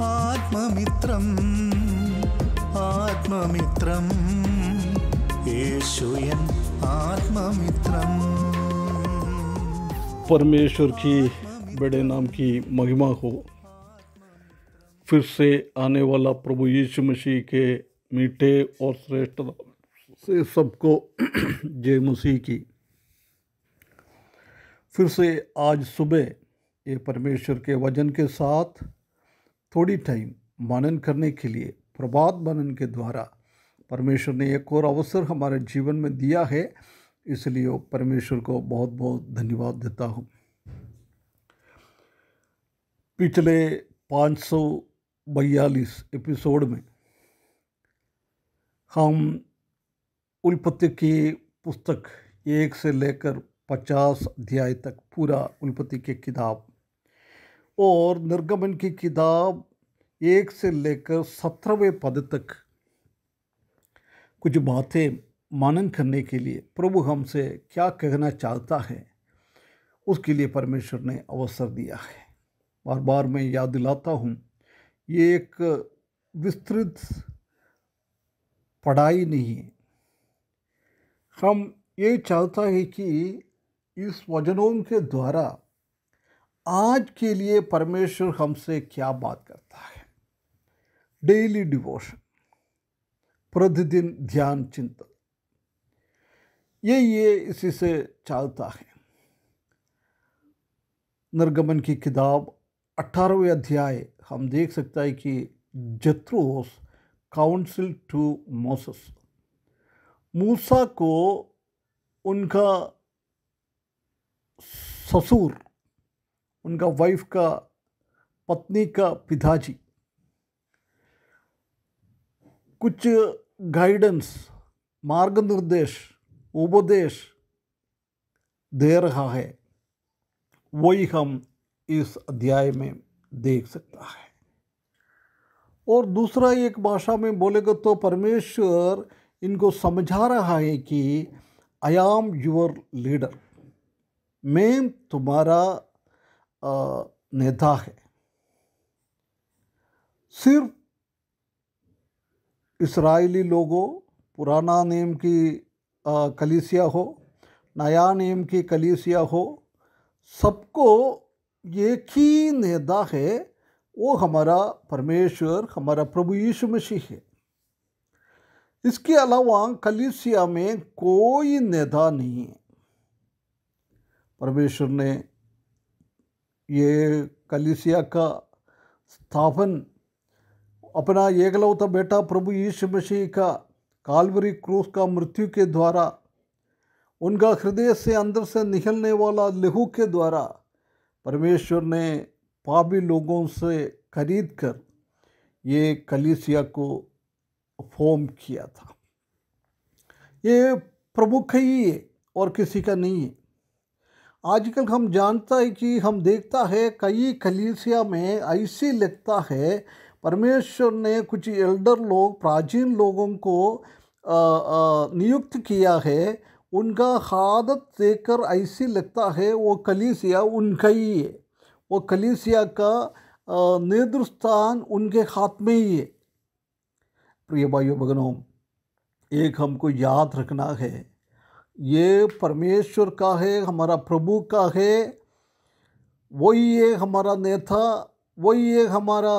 ആത്മമിത്രം ആത്മമിത്രം യേശുയൻ ആത്മമിത്രം। परमेश्वर की बड़े नाम की महिमा हो। फिर से आने वाला प्रभु यीशु मसीह के मीठे और श्रेष्ठ से सबको जय मसीह की। फिर से आज सुबह ये परमेश्वर के वचन के साथ थोड़ी टाइम मनन करने के लिए प्रभात मनन के द्वारा परमेश्वर ने एक और अवसर हमारे जीवन में दिया है, इसलिए परमेश्वर को बहुत बहुत धन्यवाद देता हूँ। पिछले 542 एपिसोड में हम उत्पत्ति की पुस्तक 1 से लेकर 50 अध्याय तक पूरा उत्पत्ति की किताब और निर्गमन की किताब 1 से लेकर 17वें पद तक कुछ बातें मनन करने के लिए प्रभु हमसे क्या कहना चाहता है उसके लिए परमेश्वर ने अवसर दिया है। बार बार मैं याद दिलाता हूँ, ये एक विस्तृत पढ़ाई नहीं है। हम ये चाहता है कि इस वचनों के द्वारा आज के लिए परमेश्वर हमसे क्या बात करता है। डेली डिवोशन, प्रतिदिन ध्यान चिंतन, ये इसी से चाहता है। निर्गमन की किताब 18वें अध्याय हम देख सकता है कि जत्रोस काउंसिल टू मोसेस, मूसा को उनका ससुर, उनका वाइफ का पत्नी का पिताजी कुछ गाइडेंस, मार्गनिर्देश, उपदेश दे रहा है, वही हम इस अध्याय में देख सकता है। और दूसरा एक भाषा में बोलेगा तो परमेश्वर इनको समझा रहा है कि आई एम योर लीडर, मैं तुम्हारा नेता है। सिर्फ इस्राएली लोगों, पुराना नेम की कलीसिया हो, नया नेम की कलीसिया हो, सबको एक ही नेता है, वो हमारा परमेश्वर, हमारा प्रभु यीशु मसीह है। इसके अलावा कलीसिया में कोई नेता नहीं है। परमेश्वर ने ये कलीसिया का स्थापन अपना एकलौता बेटा प्रभु यीशु मसीह का काल्वरी क्रूस का मृत्यु के द्वारा, उनका हृदय से अंदर से निकलने वाला लहू के द्वारा परमेश्वर ने पापी लोगों से खरीद कर ये कलीसिया को फॉर्म किया था। ये प्रभु का ही है और किसी का नहीं है। आजकल हम जानता है कि हम देखता है कई कलीसिया में ऐसे लगता है परमेश्वर ने कुछ एल्डर लोग, प्राचीन लोगों को नियुक्त किया है, उनका आदत देखकर ऐसी लगता है वो कलीसिया उनका ही है, वो कलीसिया का नेतृस्थान उनके हाथ में ही है। प्रिय भाइयों बहनों, एक हमको याद रखना है, ये परमेश्वर का है, हमारा प्रभु का है, वही है हमारा नेता, वही है हमारा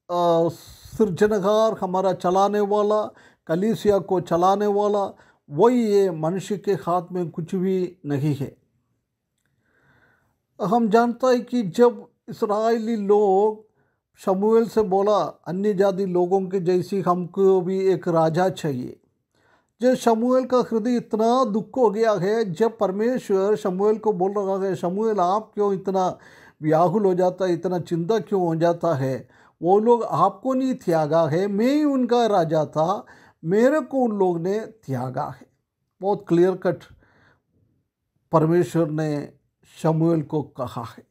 सृजनहार, हमारा चलाने वाला, कलीसिया को चलाने वाला वही है। मनुष्य के हाथ में कुछ भी नहीं है। हम जानता है कि जब इस्राएली लोग शमूएल से बोला, अन्य जाति लोगों के जैसी हमको भी एक राजा चाहिए, जब शमूएल का हृदय इतना दुख हो गया है, जब परमेश्वर शमूएल को बोल रहा है, शमूएल आप क्यों इतना व्याकुल हो जाता है, इतना चिंता क्यों हो जाता है, वो लोग आपको नहीं त्यागा है, मैं ही उनका राजा था, मेरे को उन लोग ने त्यागा है। बहुत क्लियर कट परमेश्वर ने शमूएल को कहा है।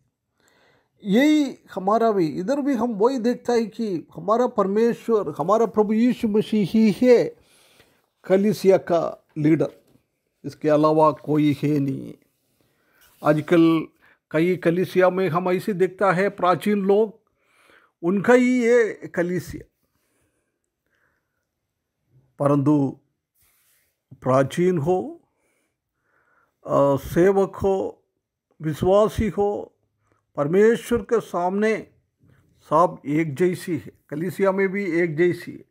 यही हमारा भी, इधर भी हम वही देखता है कि हमारा परमेश्वर, हमारा प्रभु यीशु मसीह ही है कलीसिया का लीडर, इसके अलावा कोई है नहीं। आजकल कई कलीसिया में हम ऐसे देखता है प्राचीन लोग उनका ही ये कलीसिया। परंतु प्राचीन हो, सेवक हो, विश्वासी हो, परमेश्वर के सामने सब एक जैसी है। कलीसिया में भी एक जैसी है।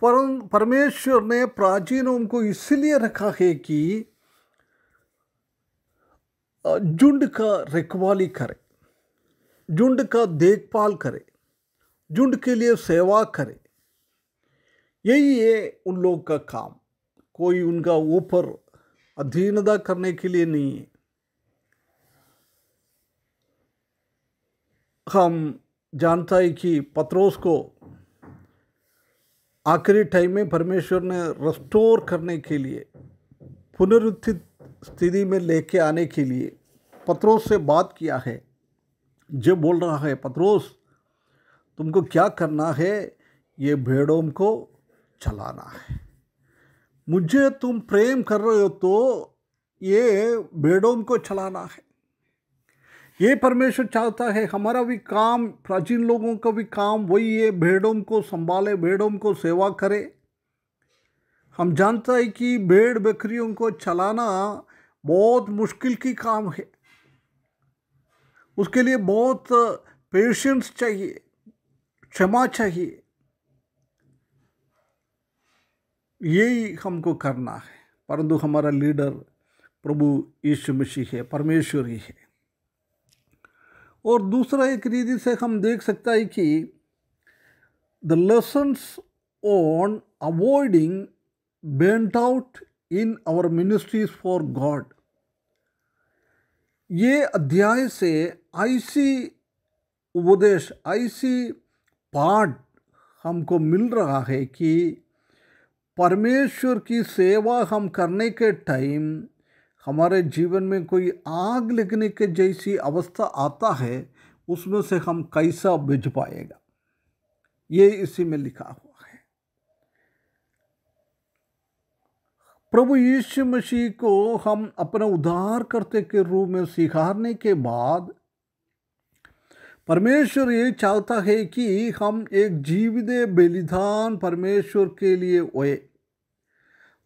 परमेश्वर ने प्राचीनों को इसलिए रखा है कि झुंड का रखवाली करे, झुंड का देखभाल करे, झुंड के लिए सेवा करे। यही है उन लोग का काम। कोई उनका ऊपर अधीनता करने के लिए नहीं है। हम जानता है कि पत्रोस को आखिरी टाइम में परमेश्वर ने रेस्टोर करने के लिए, पुनरुत्थित स्थिति में लेके आने के लिए पत्रोस से बात किया है। जो बोल रहा है, पत्रोस तुमको क्या करना है, ये भेड़ों को चलाना है। मुझे तुम प्रेम कर रहे हो तो ये भेड़ों को चलाना है। ये परमेश्वर चाहता है। हमारा भी काम, प्राचीन लोगों का भी काम वही है, भेड़ों को संभाले, भेड़ों को सेवा करे। हम जानता है कि भेड़ बकरियों को चलाना बहुत मुश्किल की काम है। उसके लिए बहुत पेशेंस चाहिए, क्षमा चाहिए। यही हमको करना है। परंतु हमारा लीडर प्रभु यीशु मसीह है, परमेश्वर ही है। और दूसरा एक रीति से हम देख सकता है कि the lessons on avoiding burnt out in our ministries for God. ये अध्याय से ऐसी उपदेश, ऐसी पाठ हमको मिल रहा है कि परमेश्वर की सेवा हम करने के टाइम हमारे जीवन में कोई आग लगने के जैसी अवस्था आता है, उसमें से हम कैसा बच पाएगा, ये इसी में लिखा हुआ है। प्रभु यीशु मसीह को हम अपना उद्धारकर्ता के रूप में स्वीकारने के बाद परमेश्वर ये चाहता है कि हम एक जीवित बलिदान परमेश्वर के लिए होए।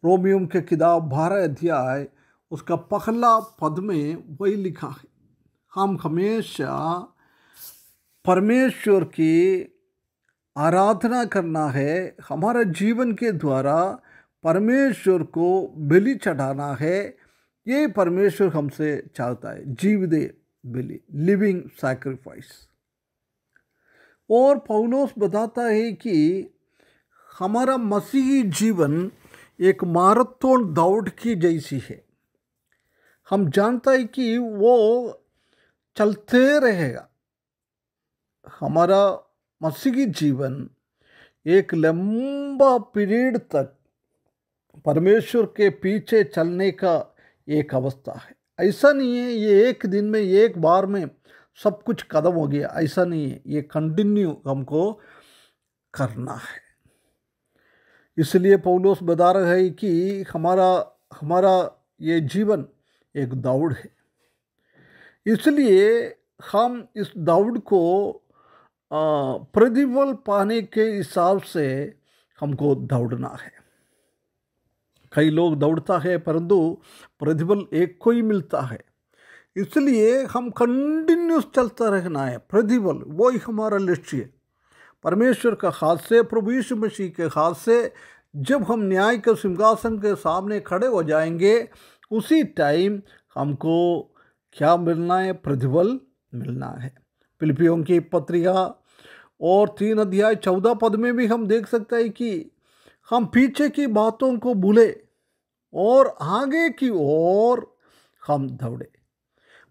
रोमियो के किताब 12 अध्याय उसका पहला पद में वही लिखा है। हम हमेशा परमेश्वर की आराधना करना है, हमारा जीवन के द्वारा परमेश्वर को बलि चढ़ाना है। ये परमेश्वर हमसे चाहता है, जीवित बलि, लिविंग सैक्रिफाइस। और पौलुस बताता है कि हमारा मसीही जीवन एक मैराथन दौड़ की जैसी है। हम जानता है कि वो चलते रहेगा। हमारा मसीही जीवन एक लंबा पीरियड तक परमेश्वर के पीछे चलने का एक अवस्था है। ऐसा नहीं है ये एक दिन में, एक बार में सब कुछ खत्म हो गया, ऐसा नहीं है। ये कंटिन्यू हमको करना है। इसलिए पौलुस बता रहा है कि हमारा ये जीवन एक दौड़ है। इसलिए हम इस दौड़ को प्रतिफल पाने के हिसाब से हमको दौड़ना है। कई लोग दौड़ता है परंतु प्रतिफल एक को ही मिलता है। इसलिए हम कंटिन्यूस चलता रहना है। प्रतिफल वही हमारा लक्ष्य है। परमेश्वर का हाथ से, प्रभु यीशु मसीह के हाथ से जब हम न्याय के सिंहासन के सामने खड़े हो जाएंगे, उसी टाइम हमको क्या मिलना है? प्रतिफल मिलना है। फिलिपियों की पत्रिका और 3 अध्याय 14 पद में भी हम देख सकते हैं कि हम पीछे की बातों को भूले और आगे की ओर हम दौड़े।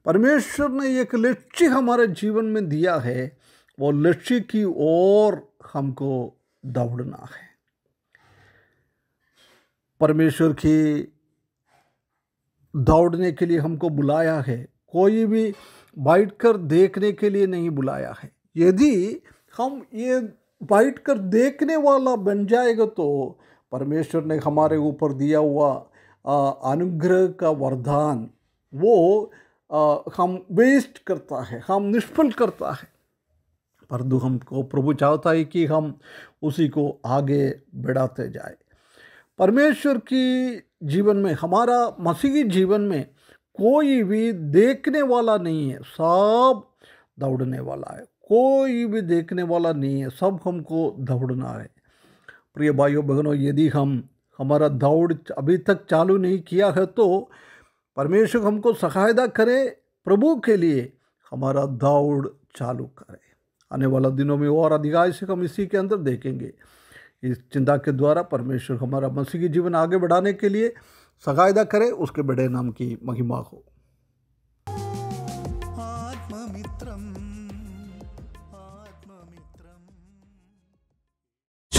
परमेश्वर ने एक लक्ष्य हमारे जीवन में दिया है, वो लक्ष्य की ओर हमको दौड़ना है। परमेश्वर की दौड़ने के लिए हमको बुलाया है, कोई भी बैठकर देखने के लिए नहीं बुलाया है। यदि हम ये बैठकर देखने वाला बन जाएगा तो परमेश्वर ने हमारे ऊपर दिया हुआ अनुग्रह का वरदान वो हम वेस्ट करता है, हम निष्फल करता है। परंतु हमको प्रभु चाहता है कि हम उसी को आगे बढ़ाते जाए। परमेश्वर की जीवन में, हमारा मसीही जीवन में कोई भी देखने वाला नहीं है, सब दौड़ने वाला है। कोई भी देखने वाला नहीं है, सब हमको दौड़ना है। प्रिय भाइयों बहनों, यदि हम हमारा दौड़ अभी तक चालू नहीं किया है तो परमेश्वर हमको सहायता करे, प्रभु के लिए हमारा दौड़ चालू करे। आने वाला दिनों में और अधिकाई से हम इसी के अंदर देखेंगे। इस चिंता के द्वारा परमेश्वर हमारा मसीही जीवन आगे बढ़ाने के लिए सहायता करे, उसके बड़े नाम की महिमा हो।